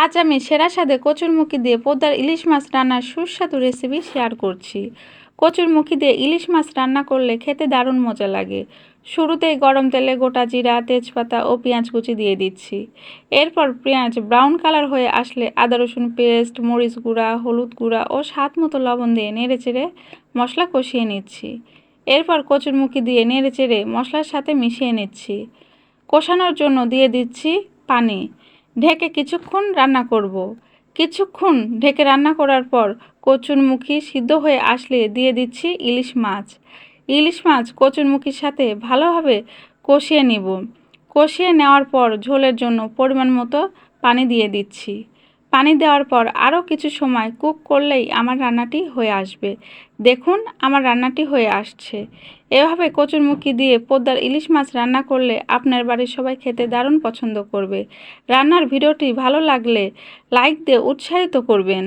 আজ আমি সেরা স্বাদে কচুরমুখী দিয়ে পোদ্দার ইলিশ মাছ রান্নার সুস্বাদু রেসিপি শেয়ার করছি। কচুরমুখী দিয়ে ইলিশ মাছ রান্না করলে খেতে দারুণ মজা লাগে। শুরুতেই গরম তেলে গোটা জিরা, তেজপাতা ও পেঁয়াজ কুচি দিয়ে দিচ্ছি। এরপর পেঁয়াজ ব্রাউন কালার হয়ে আসলে আদা রসুন পেস্ট, মরিচ গুঁড়া, হলুদ গুঁড়া ও স্বাদ মতো লবণ দিয়ে নেড়েচেড়ে মশলা কষিয়ে নিচ্ছি। এরপর কচুরমুখী দিয়ে নেড়েচেড়ে মশলার সাথে মিশিয়ে নিচ্ছি। কষানোর জন্য দিয়ে দিচ্ছি পানি। ঢেকে কিছুক্ষণ রান্না করব। কিছুক্ষণ ঢেকে রান্না করার পর কচুরমুখী সিদ্ধ হয়ে আসলে দিয়ে দিচ্ছি ইলিশ মাছ। ইলিশ মাছ কচুরমুখীর সাথে ভালোভাবে কষিয়ে নিব। কষিয়ে নেওয়ার পর ঝোলের জন্য পরিমাণ মতো পানি দিয়ে দিচ্ছি। পানি দেওয়ার পর আরও কিছু সময় কুক করলেই আমার রান্নাটি হয়ে আসবে। দেখুন আমার রান্নাটি হয়ে আসছে। এভাবে কচুরমুখী দিয়ে পোদ্দার ইলিশ মাছ রান্না করলে আপনার বাড়ির সবাই খেতে দারুণ পছন্দ করবে। রান্নার ভিডিওটি ভালো লাগলে লাইক দিয়ে উৎসাহিত করবেন।